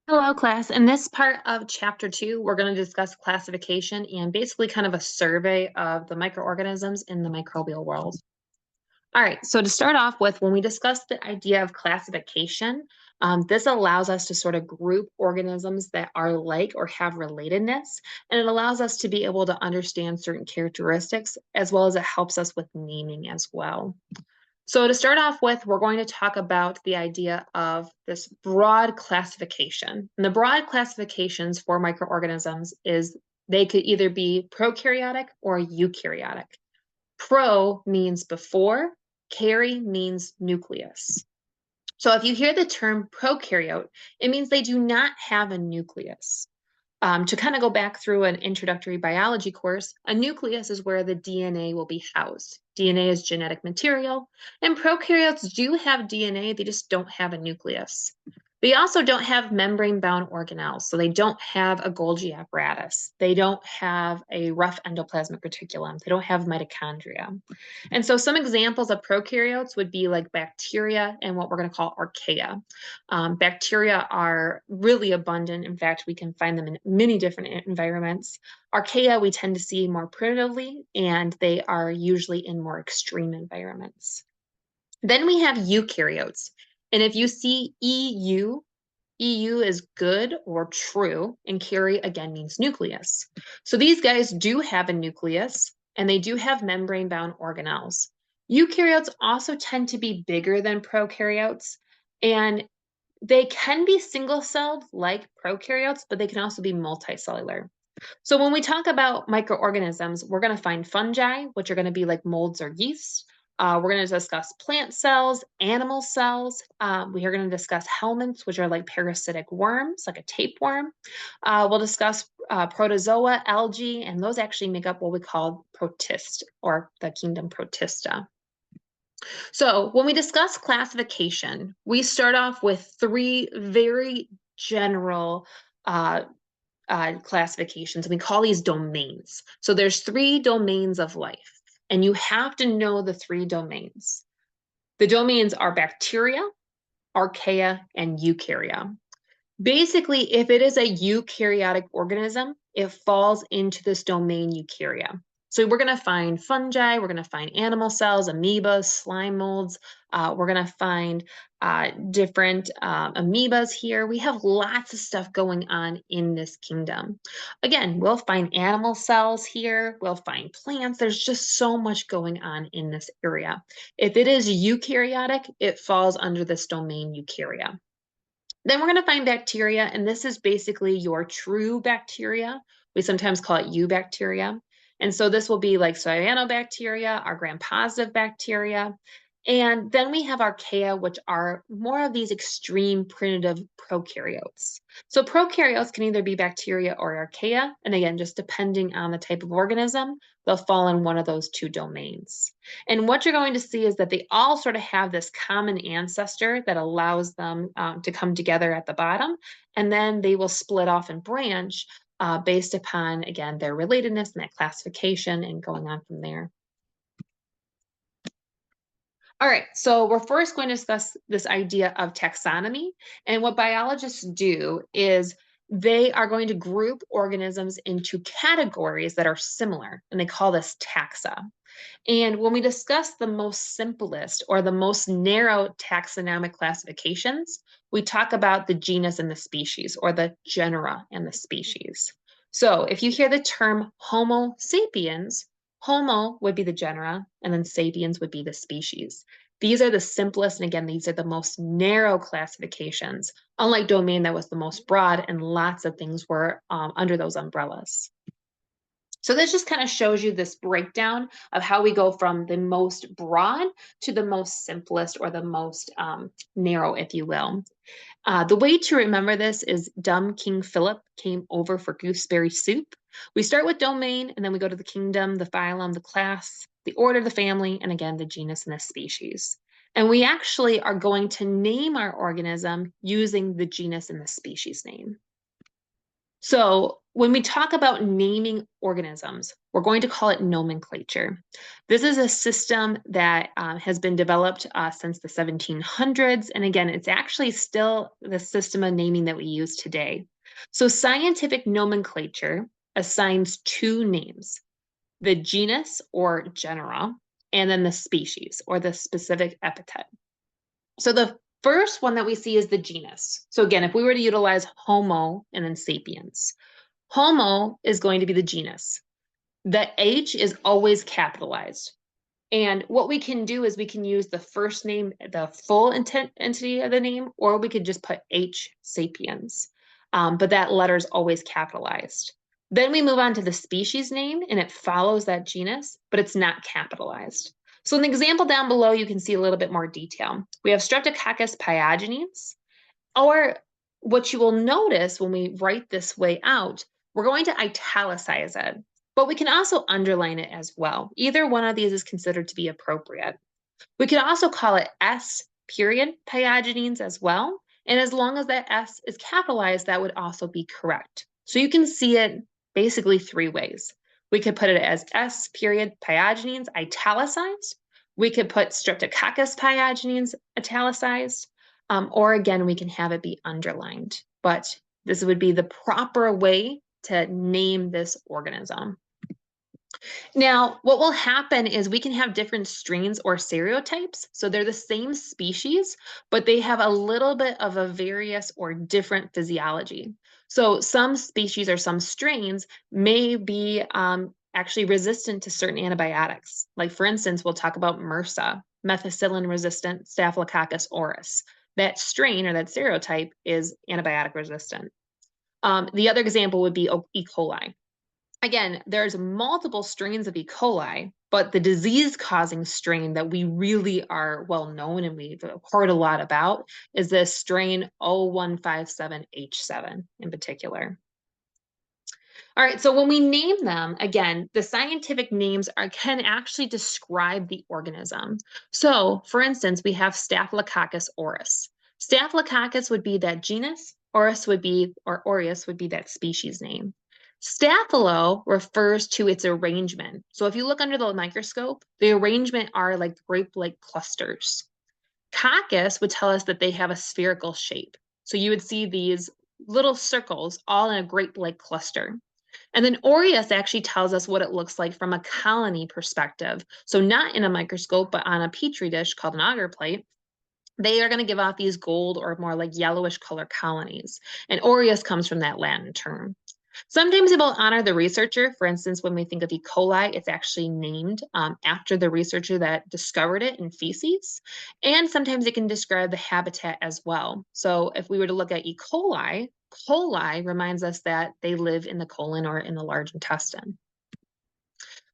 Hello, class. In this part of chapter 2, we're going to discuss classification and basically kind of a survey of the microorganisms in the microbial world. All right, so to start off with, when we discuss the idea of classification, this allows us to sort of group organisms that are like or have relatedness, and it allows us to be able to understand certain characteristics, as well as it helps us with naming as well. So to start off with, we're going to talk about the idea of this broad classification. And the broad classifications for microorganisms is they could either be prokaryotic or eukaryotic. Pro means before, kary means nucleus. So if you hear the term prokaryote, it means they do not have a nucleus. To kind of go back through an introductory biology course, a nucleus is where the DNA will be housed. DNA is genetic material, and prokaryotes do have DNA, they just don't have a nucleus. They also don't have membrane-bound organelles, so they don't have a Golgi apparatus. They don't have a rough endoplasmic reticulum. They don't have mitochondria. And so some examples of prokaryotes would be like bacteria and what we're going to call archaea. Bacteria are really abundant. In fact, we can find them in many different environments. Archaea we tend to see more primitively, and they are usually in more extreme environments. Then we have eukaryotes. And if you see EU, EU is good or true, and kary again means nucleus. So these guys do have a nucleus, and they do have membrane-bound organelles. Eukaryotes also tend to be bigger than prokaryotes, and they can be single-celled like prokaryotes, but they can also be multicellular. So when we talk about microorganisms, we're going to find fungi, which are going to be like molds or yeast. We're going to discuss plant cells, animal cells. We are going to discuss helminths, which are like parasitic worms, like a tapeworm. We'll discuss protozoa, algae, and those actually make up what we call protist, or the kingdom Protista. So when we discuss classification, we start off with three very general classifications, and we call these domains. So there's three domains of life, and you have to know the three domains. The domains are bacteria, archaea, and eukarya. Basically, if it is a eukaryotic organism, it falls into this domain eukarya. So we're going to find fungi, we're going to find animal cells, amoebas, slime molds. We're going to find different amoebas here. We have lots of stuff going on in this kingdom. Again, we'll find animal cells here. We'll find plants. There's just so much going on in this area. If it is eukaryotic, it falls under this domain eukarya. Then we're going to find bacteria, and this is basically your true bacteria. We sometimes call it eubacteria. And so this will be like cyanobacteria, our gram-positive bacteria. And then we have archaea, which are more of these extreme primitive prokaryotes. So prokaryotes can either be bacteria or archaea. And again, just depending on the type of organism, they'll fall in one of those two domains. And what you're going to see is that they all sort of have this common ancestor that allows them to come together at the bottom. And then they will split off and branch based upon, again, their relatedness and that classification and going on from there. All right, so we're first going to discuss this idea of taxonomy. And what biologists do is they are going to group organisms into categories that are similar, and they call this taxa. And when we discuss the most simplest or the most narrow taxonomic classifications, we talk about the genus and the species, or the genera and the species. So if you hear the term Homo sapiens, Homo would be the genera, and then sapiens would be the species. These are the simplest, and again, these are the most narrow classifications, unlike domain that was the most broad, and lots of things were under those umbrellas. So this just kind of shows you this breakdown of how we go from the most broad to the most simplest, or the most narrow, if you will. The way to remember this is dumb King Philip came over for gooseberry soup. We start with domain, and then we go to the kingdom, the phylum, the class, the order, the family, and again, the genus and the species. And we actually are going to name our organism using the genus and the species name. So when we talk about naming organisms, we're going to call it nomenclature. This is a system that has been developed since the 1700s. And again, it's actually still the system of naming that we use today. So scientific nomenclature assigns two names, the genus or genera, and then the species or the specific epithet. So the first one that we see is the genus. So again, if we were to utilize Homo and then sapiens, Homo is going to be the genus. The H is always capitalized. And what we can do is we can use the first name, the full entity of the name, or we could just put H sapiens. But that letter is always capitalized. Then we move on to the species name, and it follows that genus, but it's not capitalized. So in the example down below, you can see a little bit more detail. We have Streptococcus pyogenes, or what you will notice when we write this way out, we're going to italicize it, but we can also underline it as well. Either one of these is considered to be appropriate. We can also call it S period pyogenes as well. And as long as that S is capitalized, that would also be correct. So you can see it basically three ways. We could put it as S period pyogenes italicized. We could put Streptococcus pyogenes italicized. Or again, we can have it be underlined. But this would be the proper way to name this organism. Now, what will happen is we can have different strains or serotypes. So they're the same species, but they have a little bit of a various or different physiology. So some species or some strains may be actually resistant to certain antibiotics. Like for instance, we'll talk about MRSA, methicillin-resistant Staphylococcus aureus. That strain or that serotype is antibiotic resistant. The other example would be E. coli. Again, there's multiple strains of E. coli, but the disease-causing strain that we really are well known and we've heard a lot about is this strain 0157H7 in particular. All right, so when we name them, again, the scientific names can actually describe the organism. So, for instance, we have Staphylococcus aureus. Staphylococcus would be that genus, aureus would be that species name. Staphylo refers to its arrangement. So if you look under the microscope, the arrangement are like grape-like clusters. Coccus would tell us that they have a spherical shape. So you would see these little circles all in a grape-like cluster. And then aureus actually tells us what it looks like from a colony perspective. So not in a microscope, but on a petri dish called an agar plate. They are going to give off these gold or more like yellowish color colonies. And aureus comes from that Latin term. Sometimes it will honor the researcher. For instance, when we think of E. coli, it's actually named after the researcher that discovered it in feces. And sometimes it can describe the habitat as well. So if we were to look at E. coli, coli reminds us that they live in the colon or in the large intestine.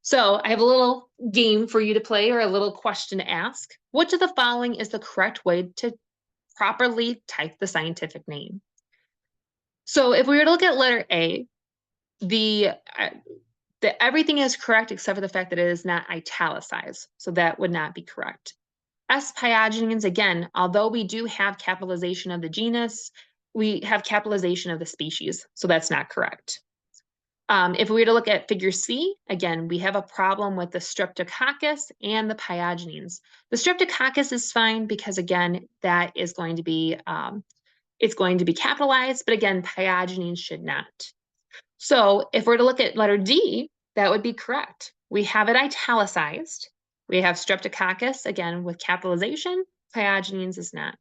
So I have a little game for you to play or a little question to ask. Which of the following is the correct way to properly type the scientific name? So if we were to look at letter A, everything is correct except for the fact that it is not italicized. So that would not be correct. S. pyogenes, again, although we do have capitalization of the genus, we have capitalization of the species. So that's not correct. If we were to look at figure C, again, we have a problem with the Streptococcus and the pyogenes. The Streptococcus is fine because, again, that is going to be, it's going to be capitalized, but again, pyogenes should not. So if we're to look at letter D, that would be correct. We have it italicized. We have Streptococcus, again, with capitalization. Pyogenes is not.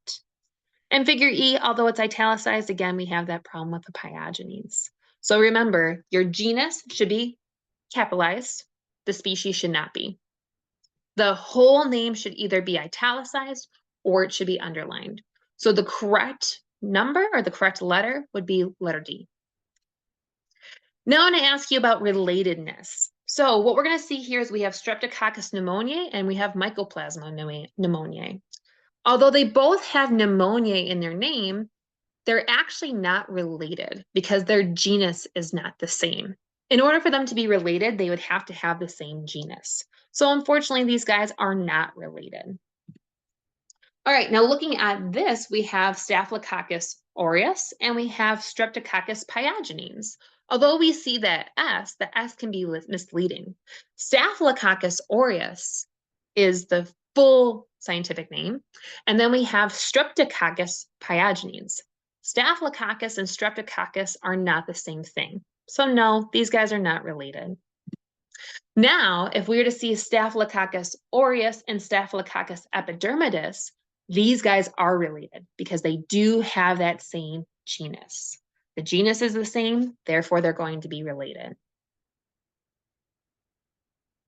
And figure E, although it's italicized, again, we have that problem with the pyogenes. So remember, your genus should be capitalized. The species should not be. The whole name should either be italicized or it should be underlined. So the correct number or the correct letter would be letter D. Now I'm going to ask you about relatedness. So what we're going to see here is we have Streptococcus pneumoniae and we have Mycoplasma pneumoniae. Although they both have pneumoniae in their name, they're actually not related because their genus is not the same. In order for them to be related, they would have to have the same genus. So unfortunately, these guys are not related. All right, now looking at this, we have Staphylococcus aureus and we have Streptococcus pyogenes. Although we see that the S can be misleading. Staphylococcus aureus is the full scientific name. And then we have Streptococcus pyogenes. Staphylococcus and Streptococcus are not the same thing. So no, these guys are not related. Now, if we were to see Staphylococcus aureus and Staphylococcus epidermidis, these guys are related because they do have that same genus. The genus is the same, therefore they're going to be related.